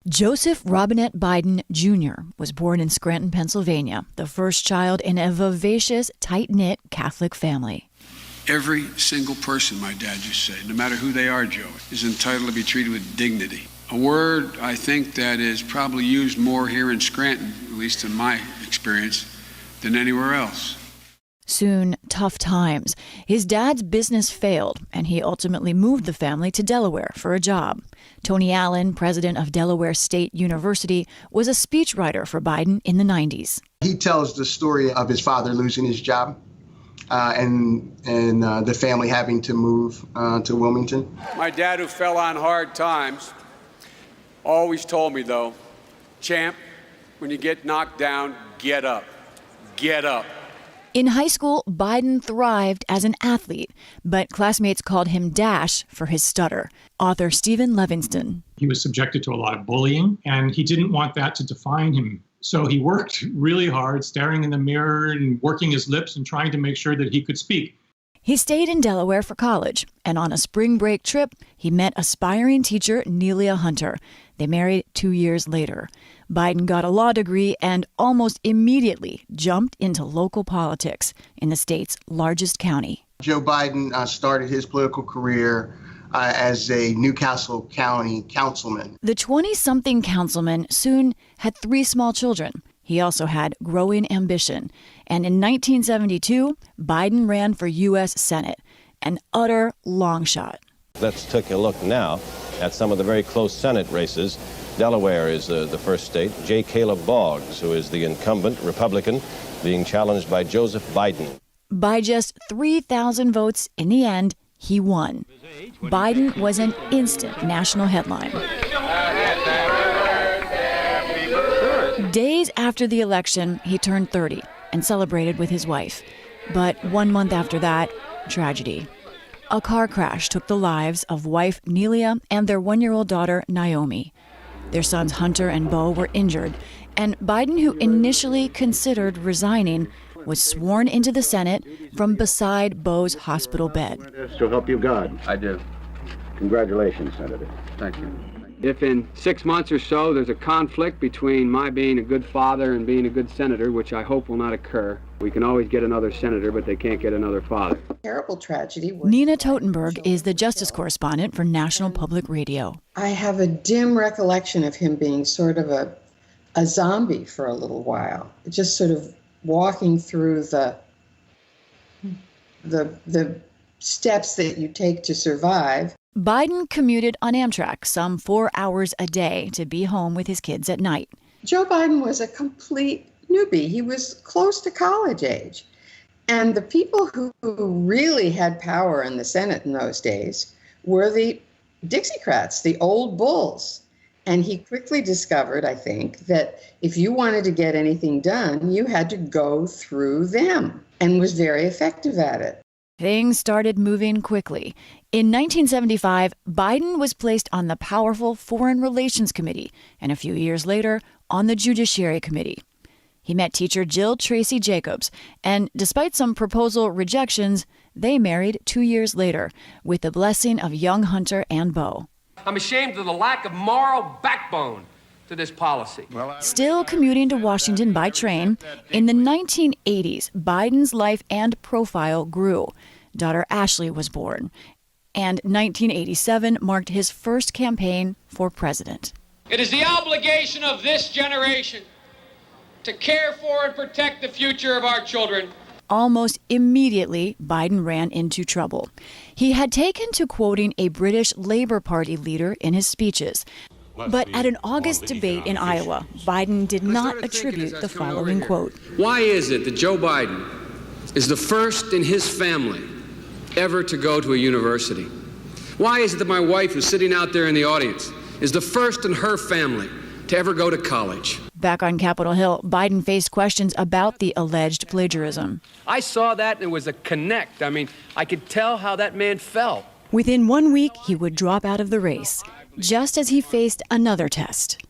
Joseph Robinette Biden Jr. was born in Scranton, Pennsylvania, the first child in a vivacious, tight-knit Catholic family. Every single person, my dad used to say, no matter who they are, Joe, is entitled to be treated with dignity. A word, I think, that is probably used more here in Scranton, at least in my experience, than anywhere else. Soon, tough times. His dad's business failed, and he ultimately moved the family to Delaware for a job. Tony Allen, president of Delaware State University, was a speechwriter for Biden in the 90s. He tells the story of his father losing his job and the family having to move to Wilmington. My dad, who fell on hard times, always told me, though, champ, when you get knocked down, get up. Get up. In high school, Biden thrived as an athlete, but classmates called him Dash for his stutter. Author Stephen Levingston. He was subjected to a lot of bullying, and he didn't want that to define him. So he worked really hard, staring in the mirror and working his lips and trying to make sure that he could speak. He stayed in Delaware for college, and on a spring break trip, he met aspiring teacher Nelia Hunter. They married 2 years later. Biden got a law degree and almost immediately jumped into local politics in the state's largest county. Joe Biden started his political career as a Newcastle County councilman. The 20-something councilman soon had 3 small children. He also had growing ambition. And in 1972, Biden ran for U.S. Senate, an utter long shot. Let's take a look now at some of the very close Senate races. Delaware is the first state. J. Caleb Boggs, who is the incumbent Republican, being challenged by Joseph Biden. By just 3,000 votes in the end, he won. Biden was an instant national headline. Days after the election, he turned 30 and celebrated with his wife. But 1 month after that, tragedy. A car crash took the lives of wife Nelia and their 1-year-old daughter, Naomi. Their sons Hunter and Beau were injured, and Biden, who initially considered resigning, was sworn into the Senate from beside Beau's hospital bed. So help you God. I do. Congratulations, Senator. Thank you. If in 6 months or so there's a conflict between my being a good father and being a good senator, which I hope will not occur, we can always get another senator, but they can't get another father. Terrible tragedy. Nina Totenberg is the justice correspondent for National Public Radio. I have a dim recollection of him being sort of a zombie for a little while, just sort of walking through the steps that you take to survive. Biden commuted on Amtrak some 4 hours a day to be home with his kids at night. Joe Biden was a complete newbie. He was close to college age. And the people who really had power in the Senate in those days were the Dixiecrats, the old bulls. And he quickly discovered, I think, that if you wanted to get anything done, you had to go through them, and was very effective at it. Things started moving quickly. In 1975, Biden was placed on the powerful Foreign Relations Committee, and a few years later, on the Judiciary Committee. He met teacher Jill Tracy Jacobs, and despite some proposal rejections, they married 2 years later, with the blessing of young Hunter and Beau. I'm ashamed of the lack of moral backbone to this policy. Still commuting to Washington by train, in the 1980s, Biden's life and profile grew. Daughter Ashley was born, and 1987 marked his first campaign for president. It is the obligation of this generation to care for and protect the future of our children. Almost immediately, Biden ran into trouble. He had taken to quoting a British Labour Party leader in his speeches. But at an August debate in Iowa, Biden did not attribute the following quote. Why is it that Joe Biden is the first in his family ever to go to a university? Why is it that my wife, who's sitting out there in the audience, is the first in her family to ever go to college? Back on Capitol Hill, Biden faced questions about the alleged plagiarism. I saw that and it was a connect. I mean, I could tell how that man felt. Within 1 week, he would drop out of the race, just as he faced another test.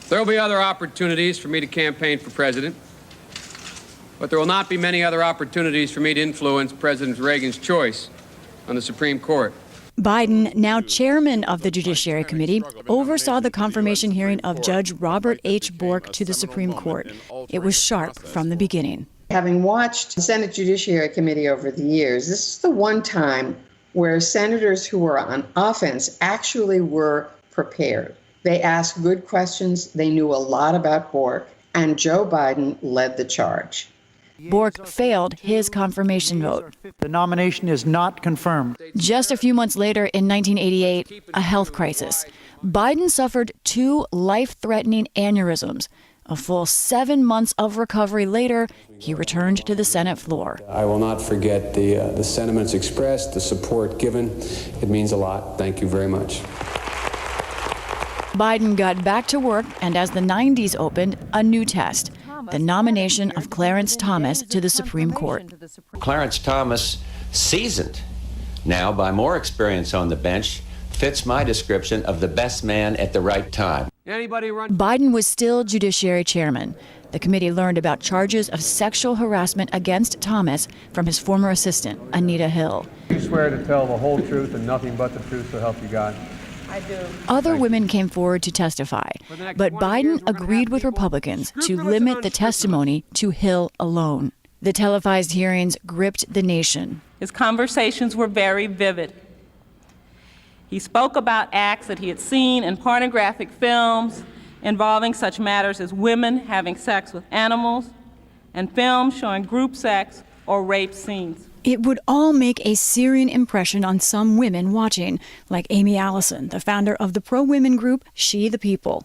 There will be other opportunities for me to campaign for president, but there will not be many other opportunities for me to influence President Reagan's choice on the Supreme Court. Biden, now chairman of the Judiciary Committee, oversaw the confirmation hearing of Judge Robert H. Bork to the Supreme Court. It was sharp from the beginning. Having watched the Senate Judiciary Committee over the years, this is the one time where senators who were on offense actually were prepared. They asked good questions, they knew a lot about Bork, and Joe Biden led the charge. Bork failed his confirmation vote. The nomination is not confirmed. Just a few months later, in 1988, a health crisis. Biden suffered 2 life-threatening aneurysms. A full 7 months of recovery later, he returned to the Senate floor. I will not forget the sentiments expressed, the support given. It means a lot. Thank you very much. Biden got back to work, and as the 90s opened, a new test, the nomination of Clarence Thomas to the Supreme Court. Clarence Thomas, seasoned now by more experience on the bench, fits my description of the best man at the right time. Biden was still Judiciary Chairman. The committee learned about charges of sexual harassment against Thomas from his former assistant, Anita Hill. You swear to tell the whole truth and nothing but the truth, so help you God? I do. Other women came forward to testify, but Biden agreed with Republicans to limit the testimony to Hill alone. The televised hearings gripped the nation. His conversations were very vivid. He spoke about acts that he had seen in pornographic films involving such matters as women having sex with animals and films showing group sex or rape scenes. It would all make a searing impression on some women watching, like Amy Allison, the founder of the pro-women group She the People.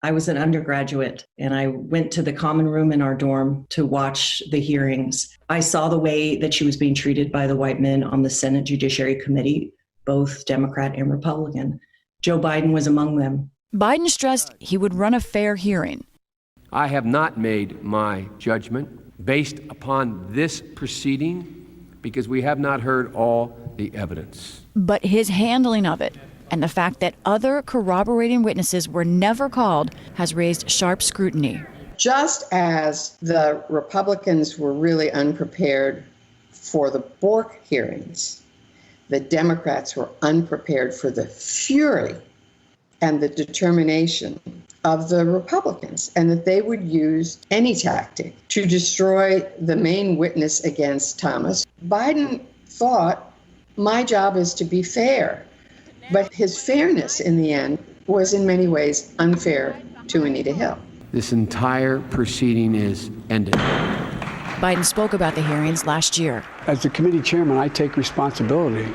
I was an undergraduate, and I went to the common room in our dorm to watch the hearings. I saw the way that she was being treated by the white men on the Senate Judiciary Committee, both Democrat and Republican. Joe Biden was among them. Biden stressed he would run a fair hearing. I have not made my judgment based upon this proceeding because we have not heard all the evidence. But his handling of it and the fact that other corroborating witnesses were never called has raised sharp scrutiny. Just as the Republicans were really unprepared for the Bork hearings, the Democrats were unprepared for the fury and the determination of the Republicans, and that they would use any tactic to destroy the main witness against Thomas. Biden thought, my job is to be fair. But his fairness in the end was in many ways unfair to Anita Hill. This entire proceeding is ended. Biden spoke about the hearings last year. As the committee chairman, I take responsibility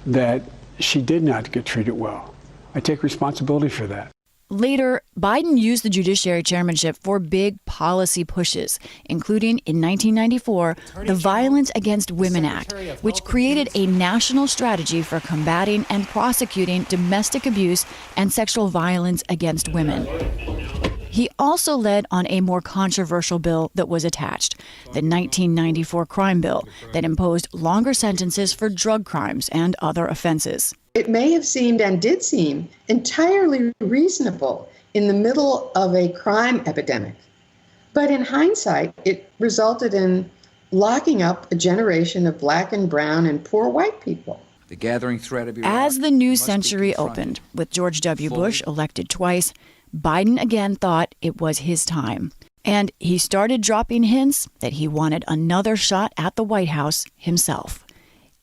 that she did not get treated well. I take responsibility for that. Later, Biden used the Judiciary Chairmanship for big policy pushes, including in 1994, the Violence Against Women Act, which created a national strategy for combating and prosecuting domestic abuse and sexual violence against women. He also led on a more controversial bill that was attached, the 1994 crime bill that imposed longer sentences for drug crimes and other offenses. It may have seemed, and did seem, entirely reasonable in the middle of a crime epidemic. But in hindsight, it resulted in locking up a generation of black and brown and poor white people. The gathering threat of Iran As the new century opened, with George W. Bush elected twice, Biden again thought it was his time. And he started dropping hints that he wanted another shot at the White House himself.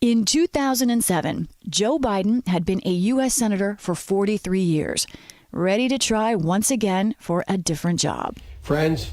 In 2007, Joe Biden had been a U.S. Senator for 43 years, ready to try once again for a different job. Friends,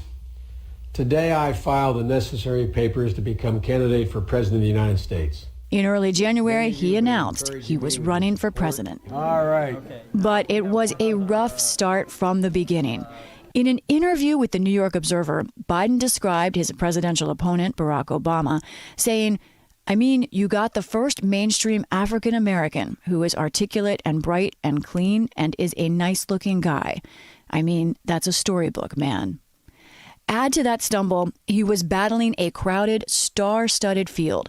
today I file the necessary papers to become candidate for President of the United States. In early January, he announced he was running for president. All right. But it was a rough start from the beginning. In an interview with the New York Observer, Biden described his presidential opponent, Barack Obama, saying, I mean, you got the first mainstream African-American who is articulate and bright and clean and is a nice-looking guy. I mean, that's a storybook, man. Add to that stumble, he was battling a crowded, star-studded field.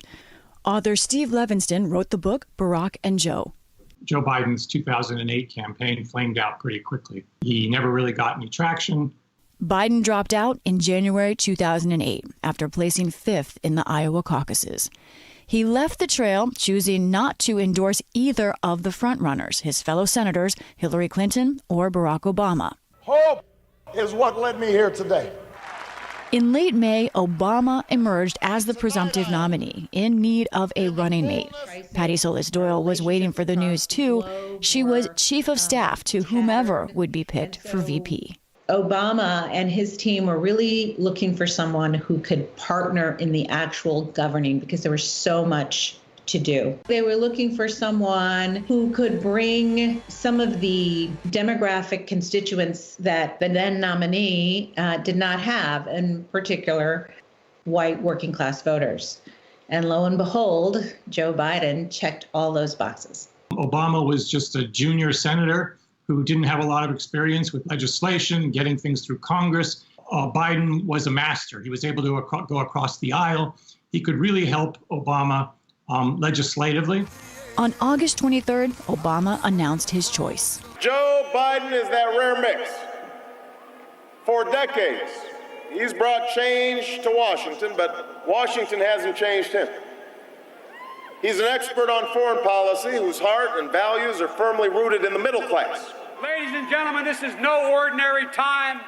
Author Steve Levinston wrote the book Barack and Joe. Joe Biden's 2008 campaign flamed out pretty quickly. He never really got any traction. Biden dropped out in January 2008 after placing fifth in the Iowa caucuses. He left the trail, choosing not to endorse either of the frontrunners, his fellow senators, Hillary Clinton or Barack Obama. Hope is what led me here today. In late May, Obama emerged as the presumptive nominee, in need of a running mate. Patty Solis Doyle was waiting for the news, too. She was chief of staff to whomever would be picked for VP. Obama and his team were really looking for someone who could partner in the actual governing because there was so much to do. They were looking for someone who could bring some of the demographic constituents that the then nominee did not have, in particular, white working class voters. And lo and behold, Joe Biden checked all those boxes. Obama was just a junior senator who didn't have a lot of experience with legislation, getting things through Congress. Biden was a master. He was able to go across the aisle. He could really help Obama legislatively. On August 23rd, Obama announced his choice. Joe Biden is that rare mix. For decades, he's brought change to Washington, but Washington hasn't changed him. He's an expert on foreign policy whose heart and values are firmly rooted in the middle class. Ladies and gentlemen, this is no ordinary time.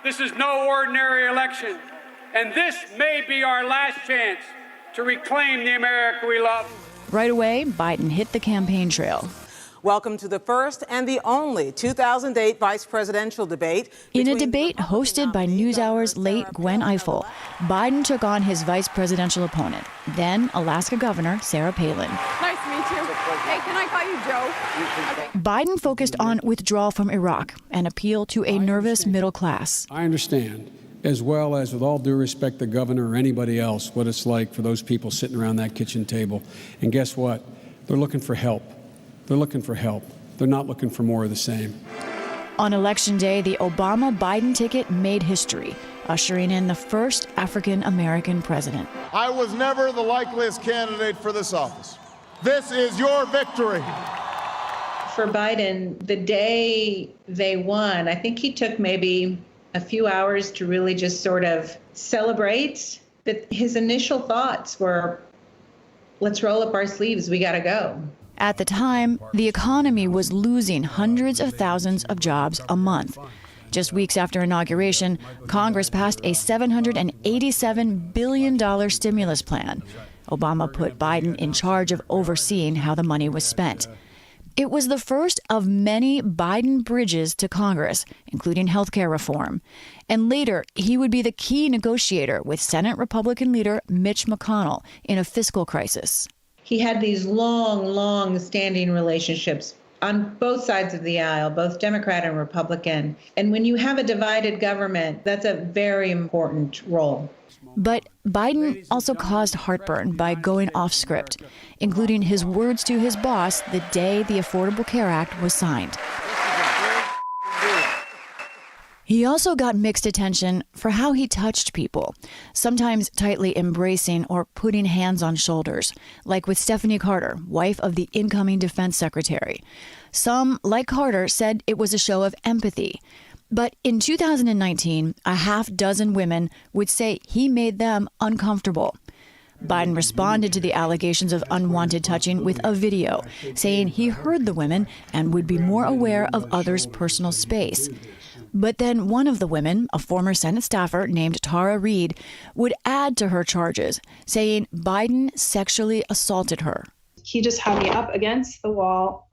This is no ordinary election. And this may be our last chance to reclaim the America we love. Right away, Biden hit the campaign trail. Welcome to the first and the only 2008 vice presidential debate. In a debate hosted by NewsHour's late Gwen Ifill, Biden took on his vice presidential opponent, then Alaska Governor Sarah Palin. Nice to meet you. Hey, can I call you Joe? Okay. Biden focused on withdrawal from Iraq and appeal to a nervous middle class. I understand, as well as, with all due respect, the governor or anybody else, what it's like for those people sitting around that kitchen table. And guess what? They're looking for help. They're looking for help. They're not looking for more of the same. On Election Day, the Obama-Biden ticket made history, ushering in the first African-American president. I was never the likeliest candidate for this office. This is your victory. For Biden, the day they won, I think he took maybe a few hours to really just sort of celebrate. But his initial thoughts were, let's roll up our sleeves, we gotta go. At the time, the economy was losing hundreds of thousands of jobs a month. Just weeks after inauguration, Congress passed a $787 billion stimulus plan. Obama put Biden in charge of overseeing how the money was spent. It was the first of many Biden bridges to Congress, including health care reform. And later, he would be the key negotiator with Senate Republican leader Mitch McConnell in a fiscal crisis. He had these long standing relationships on both sides of the aisle, both Democrat and Republican. And when you have a divided government, that's a very important role. But Biden also caused heartburn by going off script, including his words to his boss the day the Affordable Care Act was signed. He also got mixed attention for how he touched people, sometimes tightly embracing or putting hands on shoulders, like with Stephanie Carter, wife of the incoming defense secretary. Some, like Carter, said it was a show of empathy. But in 2019, a half dozen women would say he made them uncomfortable. Biden responded to the allegations of unwanted touching with a video, saying he heard the women and would be more aware of others' personal space. But then one of the women, a former Senate staffer named Tara Reid, would add to her charges, saying Biden sexually assaulted her. He just had me up against the wall,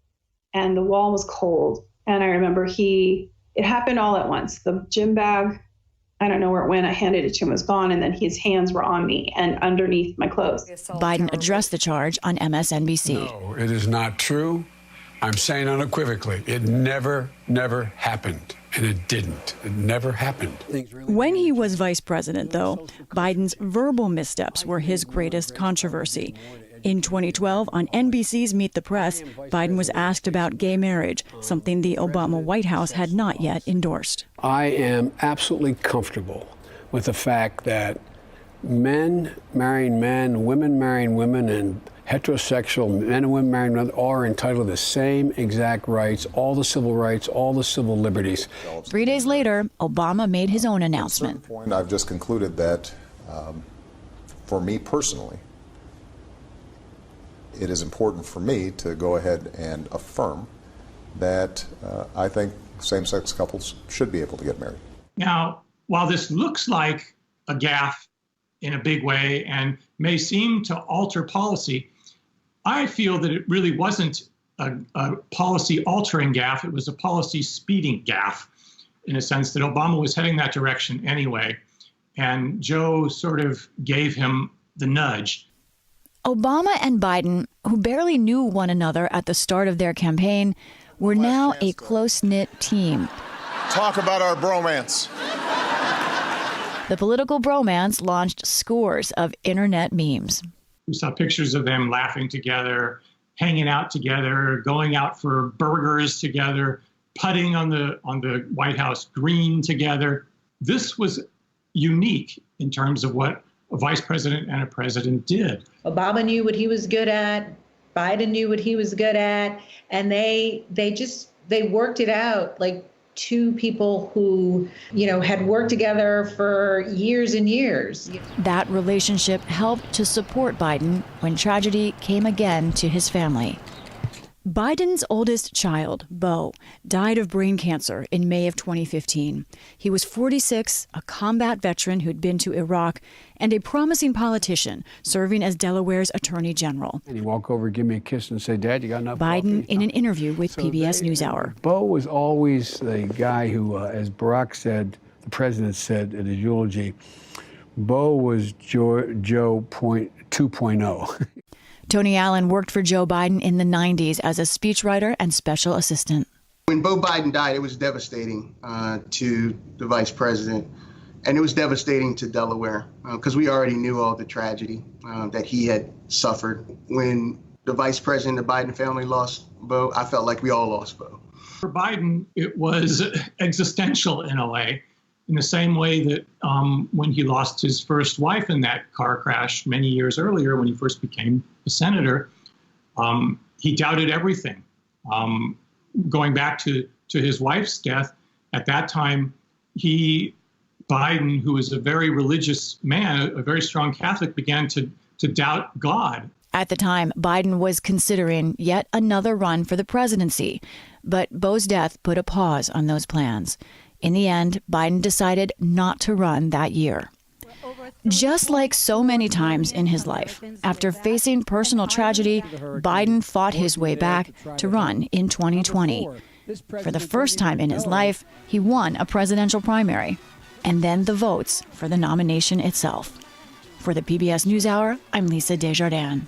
and the wall was cold. And I remember it happened all at once. The gym bag, I don't know where it went. I handed it to him, it was gone, and then his hands were on me and underneath my clothes. Biden addressed the charge on MSNBC. No, it is not true. I'm saying unequivocally, it never happened. And it didn't. It never happened. When he was vice president, though, Biden's verbal missteps were his greatest controversy. In 2012, on NBC's Meet the Press, Biden was asked about gay marriage, something the Obama White House had not yet endorsed. I am absolutely comfortable with the fact that men marrying men, women marrying women, and heterosexual men and women marrying men are entitled to the same exact rights, all the civil rights, all the civil liberties. 3 days later, Obama made his own announcement. At a certain point, I've just concluded that, for me personally, it is important for me to go ahead and affirm that I think same-sex couples should be able to get married. Now, while this looks like a gaffe in a big way and may seem to alter policy, I feel that it really wasn't a policy-altering gaffe. It was a policy-speeding gaffe, in a sense that Obama was heading that direction anyway, and Joe sort of gave him the nudge. Obama and Biden, who barely knew one another at the start of their campaign, were now a close-knit team. Talk about our bromance. The political bromance launched scores of internet memes. We saw pictures of them laughing together, hanging out together, going out for burgers together, putting on the White House green together. This was unique in terms of what a vice president and a president did. Obama knew what he was good at. Biden knew what he was good at. And they worked it out like two people who, had worked together for years and years. That relationship helped to support Biden when tragedy came again to his family. Biden's oldest child, Beau, died of brain cancer in May of 2015. He was 46, a combat veteran who'd been to Iraq, and a promising politician serving as Delaware's attorney general. And he'd walk over, give me a kiss, and say, "Dad, you got enough Biden, coffee?" in an interview with PBS NewsHour. Beau was always the guy who, as Barack said, the president said at his eulogy, Beau was Joe 2.0. Tony Allen worked for Joe Biden in the 90s as a speechwriter and special assistant. When Beau Biden died, it was devastating to the vice president, and it was devastating to Delaware because we already knew all the tragedy that he had suffered. When the vice president of the Biden family lost Beau, I felt like we all lost Beau. For Biden, it was existential in a way, in the same way that when he lost his first wife in that car crash many years earlier, when he first became a senator, he doubted everything. Going back to his wife's death, at that time, Biden, who was a very religious man, a very strong Catholic, began to doubt God. At the time, Biden was considering yet another run for the presidency, but Beau's death put a pause on those plans. In the end, Biden decided not to run that year. Just like so many times in his life, after facing personal tragedy, Biden fought his way back to run in 2020. For the first time in his life, he won a presidential primary, and then the votes for the nomination itself. For the PBS NewsHour, I'm Lisa Desjardins.